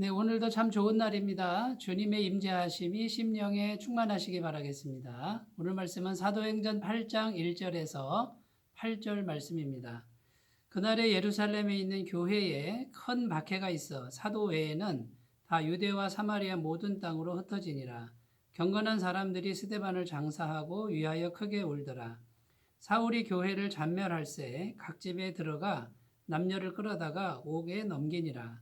네, 오늘도 참 좋은 날입니다. 주님의 임재하심이 심령에 충만하시기 바라겠습니다. 오늘 말씀은 사도행전 8장 1절에서 8절 말씀입니다. 그날에 예루살렘에 있는 교회에 큰 박해가 있어 사도 외에는 다 유대와 사마리아 모든 땅으로 흩어지니라. 경건한 사람들이 스데반을 장사하고 위하여 크게 울더라. 사울이 교회를 잔멸할세 각 집에 들어가 남녀를 끌어다가 옥에 넘기니라.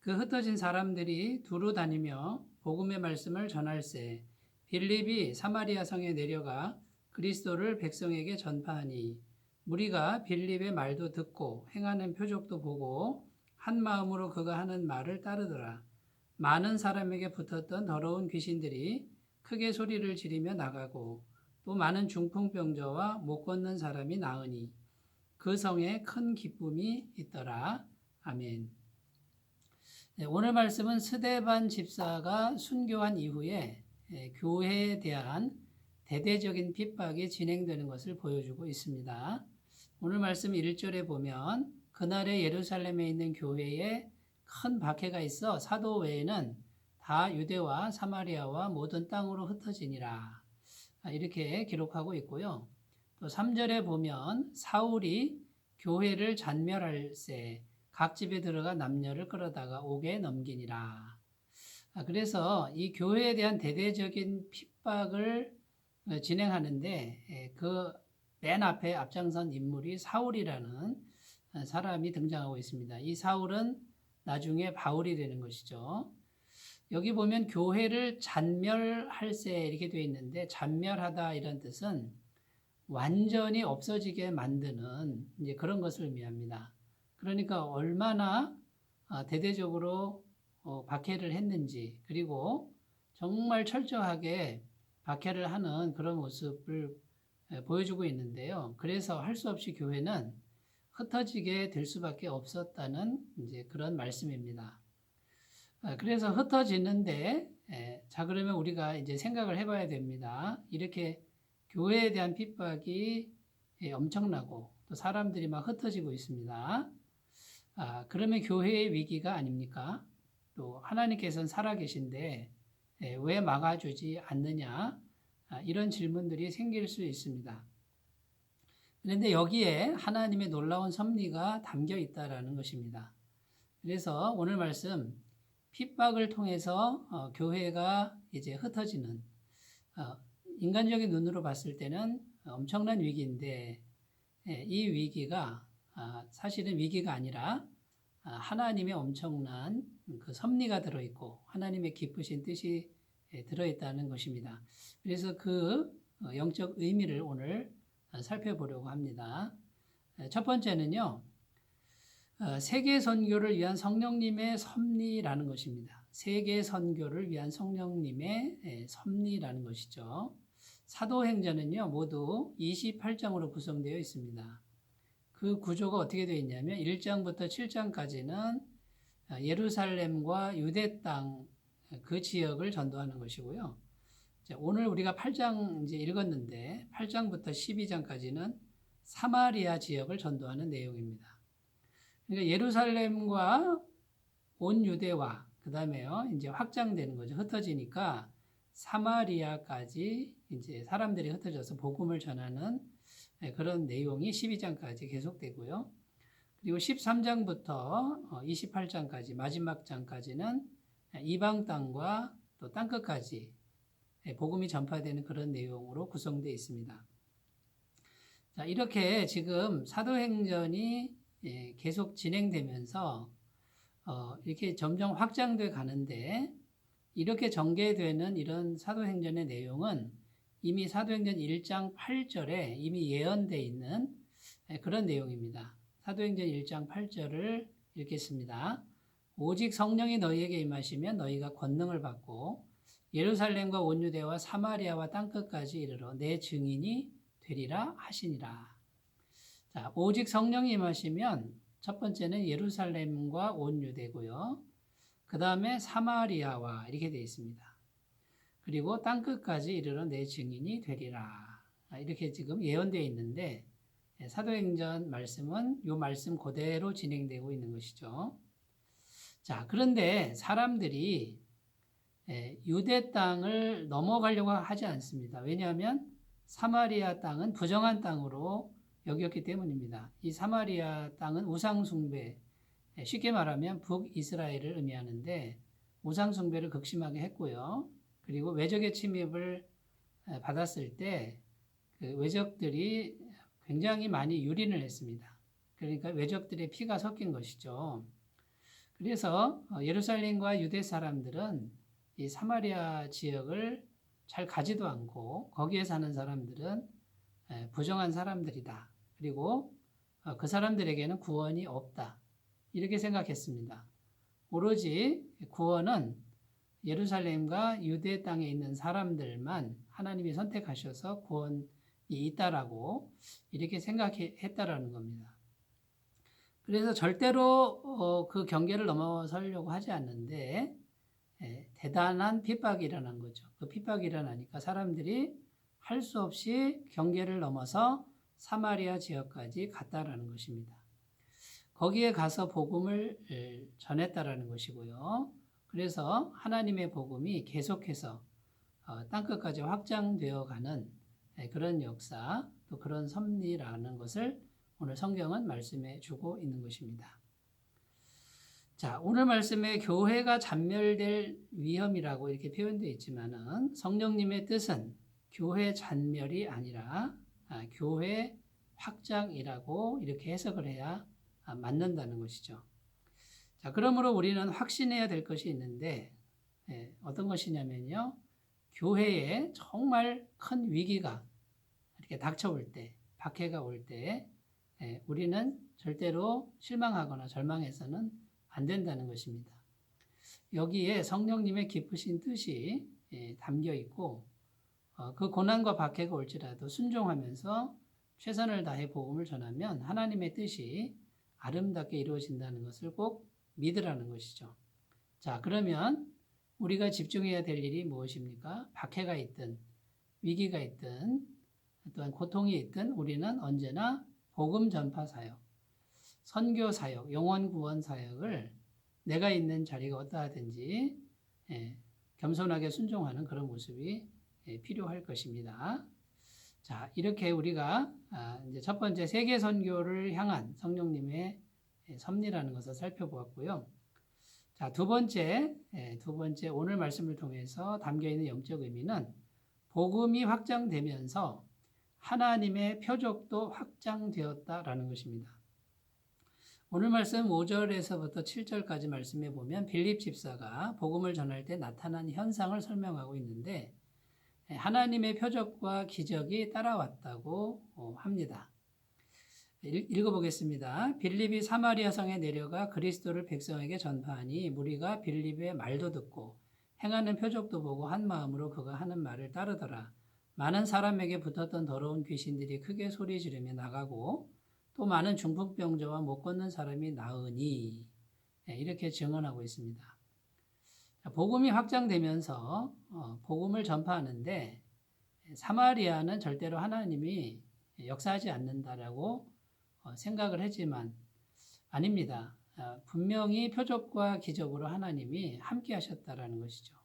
그 흩어진 사람들이 두루 다니며 복음의 말씀을 전할세 빌립이 사마리아 성에 내려가 그리스도를 백성에게 전파하니 무리가 빌립의 말도 듣고 행하는 표적도 보고 한 마음으로 그가 하는 말을 따르더라. 많은 사람에게 붙었던 더러운 귀신들이 크게 소리를 지르며 나가고 또 많은 중풍병자와 못 걷는 사람이 나으니 그 성에 큰 기쁨이 있더라. 아멘. 네, 오늘 말씀은 스데반 집사가 순교한 이후에 교회에 대한 대대적인 핍박이 진행되는 것을 보여주고 있습니다. 오늘 말씀 1절에 보면 그날에 예루살렘에 있는 교회에 큰 박해가 있어 사도 외에는 다 유대와 사마리아와 모든 땅으로 흩어지니라. 이렇게 기록하고 있고요. 또 3절에 보면 사울이 교회를 잔멸할세 각 집에 들어가 남녀를 끌어다가 옥에 넘기니라. 그래서 이 교회에 대한 대대적인 핍박을 진행하는데 그 맨 앞에 앞장선 인물이 사울이라는 사람이 등장하고 있습니다. 이 사울은 나중에 바울이 되는 것이죠. 여기 보면 교회를 잔멸할세 이렇게 되어 있는데 잔멸하다 이런 뜻은 완전히 없어지게 만드는 이제 그런 것을 의미합니다. 그러니까 얼마나 대대적으로 박해를 했는지 그리고 정말 철저하게 박해를 하는 그런 모습을 보여주고 있는데요. 그래서 할 수 없이 교회는 흩어지게 될 수밖에 없었다는 이제 그런 말씀입니다. 그래서 흩어지는데 자 그러면 우리가 이제 생각을 해봐야 됩니다. 이렇게 교회에 대한 핍박이 엄청나고 또 사람들이 막 흩어지고 있습니다. 그러면 교회의 위기가 아닙니까? 또 하나님께서는 살아계신데 왜 막아주지 않느냐? 이런 질문들이 생길 수 있습니다. 그런데 여기에 하나님의 놀라운 섭리가 담겨 있다라는 것입니다. 그래서 오늘 말씀 핍박을 통해서 교회가 이제 흩어지는 인간적인 눈으로 봤을 때는 엄청난 위기인데 이 위기가 사실은 위기가 아니라 하나님의 엄청난 그 섭리가 들어있고 하나님의 기쁘신 뜻이 들어있다는 것입니다. 그래서 그 영적 의미를 오늘 살펴보려고 합니다. 첫 번째는요. 세계 선교를 위한 성령님의 섭리라는 것입니다. 세계 선교를 위한 성령님의 섭리라는 것이죠. 사도행전은요, 모두 28장으로 구성되어 있습니다. 그 구조가 어떻게 되어 있냐면 1장부터 7장까지는 예루살렘과 유대 땅 그 지역을 전도하는 것이고요. 오늘 우리가 8장 이제 읽었는데 8장부터 12장까지는 사마리아 지역을 전도하는 내용입니다. 그러니까 예루살렘과 온 유대와 그다음에요. 이제 확장되는 거죠. 흩어지니까 사마리아까지 이제 사람들이 흩어져서 복음을 전하는 그런 내용이 12장까지 계속되고요. 그리고 13장부터 28장까지 마지막 장까지는 이방 땅과 또 땅끝까지 복음이 전파되는 그런 내용으로 구성되어 있습니다. 자, 이렇게 지금 사도행전이 계속 진행되면서 이렇게 점점 확장돼 가는데 이렇게 전개되는 이런 사도행전의 내용은 이미 사도행전 1장 8절에 이미 예언되어 있는 그런 내용입니다. 사도행전 1장 8절을 읽겠습니다. 오직 성령이 너희에게 임하시면 너희가 권능을 받고 예루살렘과 온 유대와 사마리아와 땅끝까지 이르러 내 증인이 되리라 하시니라. 자, 오직 성령이 임하시면 첫 번째는 예루살렘과 온 유대고요. 그 다음에 사마리아와 이렇게 되어 있습니다. 그리고 땅끝까지 이르러 내 증인이 되리라. 이렇게 지금 예언되어 있는데 사도행전 말씀은 이 말씀 그대로 진행되고 있는 것이죠. 자, 그런데 사람들이 유대 땅을 넘어가려고 하지 않습니다. 왜냐하면 사마리아 땅은 부정한 땅으로 여겼기 때문입니다. 이 사마리아 땅은 우상숭배, 쉽게 말하면 북이스라엘을 의미하는데 우상숭배를 극심하게 했고요. 그리고 외적의 침입을 받았을 때 그 외적들이 굉장히 많이 유린을 했습니다. 그러니까 외적들의 피가 섞인 것이죠. 그래서 예루살렘과 유대 사람들은 이 사마리아 지역을 잘 가지도 않고 거기에 사는 사람들은 부정한 사람들이다. 그리고 그 사람들에게는 구원이 없다. 이렇게 생각했습니다. 오로지 구원은 예루살렘과 유대 땅에 있는 사람들만 하나님이 선택하셔서 구원이 있다라고 이렇게 생각했다라는 겁니다. 그래서 절대로 그 경계를 넘어서려고 하지 않는데 대단한 핍박이 일어난 거죠. 그 핍박이 일어나니까 사람들이 할 수 없이 경계를 넘어서 사마리아 지역까지 갔다라는 것입니다. 거기에 가서 복음을 전했다라는 것이고요. 그래서 하나님의 복음이 계속해서 땅끝까지 확장되어 가는 그런 역사, 또 그런 섭리라는 것을 오늘 성경은 말씀해 주고 있는 것입니다. 자, 오늘 말씀에 교회가 잔멸될 위험이라고 이렇게 표현되어 있지만은 성령님의 뜻은 교회 잔멸이 아니라 교회 확장이라고 이렇게 해석을 해야 맞는다는 것이죠. 자, 그러므로 우리는 확신해야 될 것이 있는데 어떤 것이냐면요. 교회에 정말 큰 위기가 이렇게 닥쳐올 때, 박해가 올 때 우리는 절대로 실망하거나 절망해서는 안 된다는 것입니다. 여기에 성령님의 깊으신 뜻이 담겨 있고 그 고난과 박해가 올지라도 순종하면서 최선을 다해 복음을 전하면 하나님의 뜻이 아름답게 이루어진다는 것을 꼭 믿으라는 것이죠. 자, 그러면 우리가 집중해야 될 일이 무엇입니까? 박해가 있든 위기가 있든 또한 고통이 있든 우리는 언제나 복음 전파 사역, 선교 사역, 영혼 구원 사역을 내가 있는 자리가 어떠하든지 겸손하게 순종하는 그런 모습이 필요할 것입니다. 자, 이렇게 우리가 이제 첫 번째 세계 선교를 향한 성령님의 섭리라는 것을 살펴보았고요. 자, 두 번째 오늘 말씀을 통해서 담겨 있는 영적 의미는 복음이 확장되면서 하나님의 표적도 확장되었다라는 것입니다. 오늘 말씀 5절에서부터 7절까지 말씀해 보면 빌립 집사가 복음을 전할 때 나타난 현상을 설명하고 있는데 하나님의 표적과 기적이 따라왔다고 합니다. 읽어보겠습니다. 빌립이 사마리아 성에 내려가 그리스도를 백성에게 전파하니 무리가 빌립의 말도 듣고 행하는 표적도 보고 한 마음으로 그가 하는 말을 따르더라. 많은 사람에게 붙었던 더러운 귀신들이 크게 소리 지르며 나가고 또 많은 중풍병자와 못 걷는 사람이 나으니 이렇게 증언하고 있습니다. 복음이 확장되면서 복음을 전파하는데 사마리아는 절대로 하나님이 역사하지 않는다라고 생각을 했지만 아닙니다. 분명히 표적과 기적으로 하나님이 함께 하셨다라는 것이죠.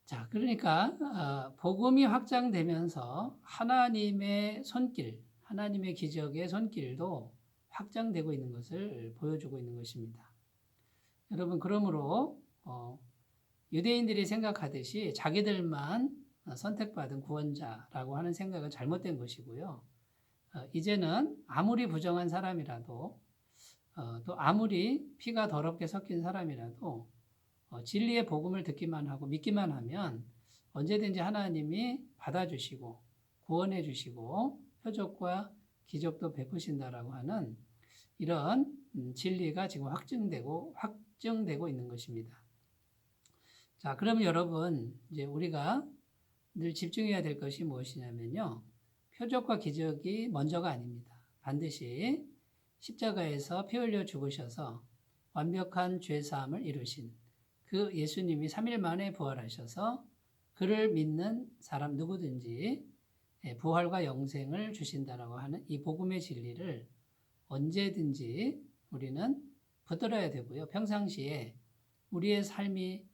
자, 그러니까 복음이 확장되면서 하나님의 손길, 하나님의 기적의 손길도 확장되고 있는 것을 보여주고 있는 것입니다. 여러분, 그러므로 유대인들이 생각하듯이 자기들만 선택받은 구원자라고 하는 생각은 잘못된 것이고요. 이제는 아무리 부정한 사람이라도 또 아무리 피가 더럽게 섞인 사람이라도 진리의 복음을 듣기만 하고 믿기만 하면 언제든지 하나님이 받아주시고 구원해 주시고 표적과 기적도 베푸신다라고 하는 이런 진리가 지금 확증되고 있는 것입니다. 자, 그럼 여러분 이제 우리가 늘 집중해야 될 것이 무엇이냐면요. 표적과 기적이 먼저가 아닙니다. 반드시 십자가에서 피 흘려 죽으셔서 완벽한 죄사함을 이루신 그 예수님이 3일 만에 부활하셔서 그를 믿는 사람 누구든지 부활과 영생을 주신다라고 하는 이 복음의 진리를 언제든지 우리는 붙들어야 되고요. 평상시에 우리의 삶이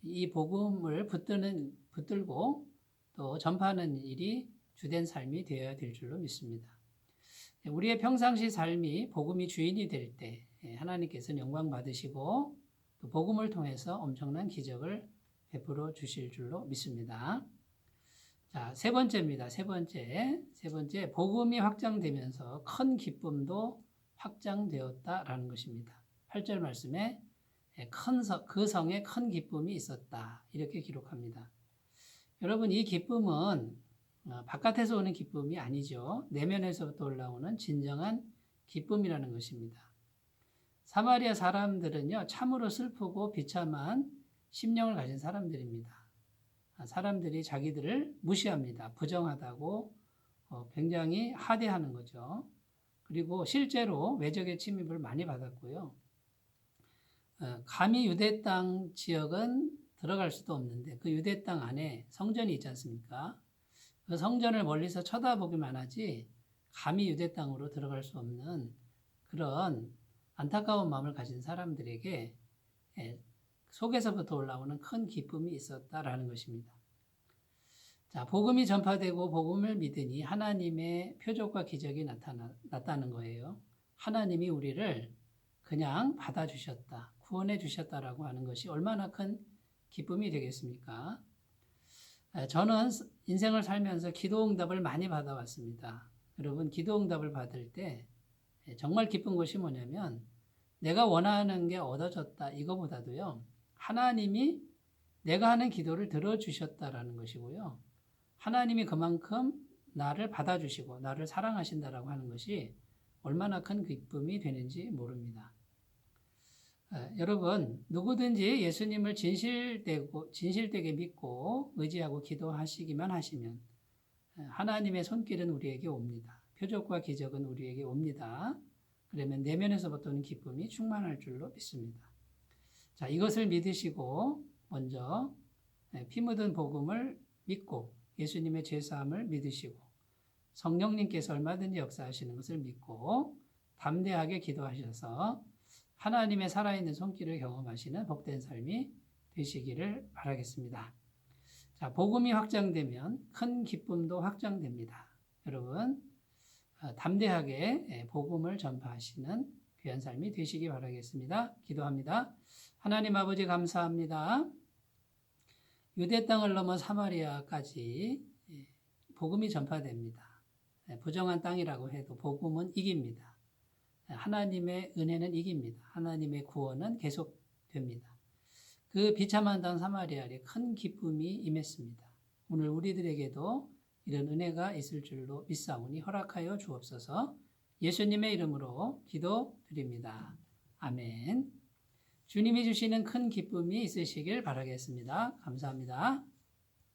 이 복음을 붙들고 또 전파하는 일이 주된 삶이 되어야 될 줄로 믿습니다. 우리의 평상시 삶이 복음이 주인이 될 때 하나님께서는 영광 받으시고 또 복음을 통해서 엄청난 기적을 베풀어 주실 줄로 믿습니다. 자, 세 번째입니다. 세 번째, 복음이 확장되면서 큰 기쁨도 확장되었다라는 것입니다. 8절 말씀에 그 성에 큰 기쁨이 있었다. 이렇게 기록합니다. 여러분, 이 기쁨은 바깥에서 오는 기쁨이 아니죠. 내면에서부터 올라오는 진정한 기쁨이라는 것입니다. 사마리아 사람들은요, 참으로 슬프고 비참한 심령을 가진 사람들입니다. 사람들이 자기들을 무시합니다. 부정하다고 굉장히 하대하는 거죠. 그리고 실제로 외적의 침입을 많이 받았고요. 감히 유대 땅 지역은 들어갈 수도 없는데 그 유대 땅 안에 성전이 있지 않습니까? 그 성전을 멀리서 쳐다보기만 하지 감히 유대 땅으로 들어갈 수 없는 그런 안타까운 마음을 가진 사람들에게 속에서부터 올라오는 큰 기쁨이 있었다라는 것입니다. 자, 복음이 전파되고 복음을 믿으니 하나님의 표적과 기적이 나타나는 거예요. 하나님이 우리를 그냥 받아주셨다, 구원해 주셨다라고 하는 것이 얼마나 큰 기쁨이 되겠습니까? 저는 인생을 살면서 기도응답을 많이 받아왔습니다. 여러분, 기도응답을 받을 때 정말 기쁜 것이 뭐냐면 내가 원하는 게 얻어졌다 이거보다도요, 하나님이 내가 하는 기도를 들어주셨다라는 것이고요, 하나님이 그만큼 나를 받아주시고 나를 사랑하신다라고 하는 것이 얼마나 큰 기쁨이 되는지 모릅니다. 여러분, 누구든지 예수님을 진실되게 믿고 의지하고 기도하시기만 하시면 하나님의 손길은 우리에게 옵니다. 표적과 기적은 우리에게 옵니다. 그러면 내면에서부터 오는 기쁨이 충만할 줄로 믿습니다. 자, 이것을 믿으시고 먼저 피 묻은 복음을 믿고 예수님의 죄사함을 믿으시고 성령님께서 얼마든지 역사하시는 것을 믿고 담대하게 기도하셔서 하나님의 살아있는 손길을 경험하시는 복된 삶이 되시기를 바라겠습니다. 자, 복음이 확장되면 큰 기쁨도 확장됩니다. 여러분, 담대하게 복음을 전파하시는 귀한 삶이 되시기 바라겠습니다. 기도합니다. 하나님 아버지 감사합니다. 유대 땅을 넘어 사마리아까지 복음이 전파됩니다. 부정한 땅이라고 해도 복음은 이깁니다. 하나님의 은혜는 이깁니다. 하나님의 구원은 계속됩니다. 그 비참한 땅 사마리아에 큰 기쁨이 임했습니다. 오늘 우리들에게도 이런 은혜가 있을 줄로 믿사오니 허락하여 주옵소서. 예수님의 이름으로 기도드립니다. 아멘. 주님이 주시는 큰 기쁨이 있으시길 바라겠습니다. 감사합니다.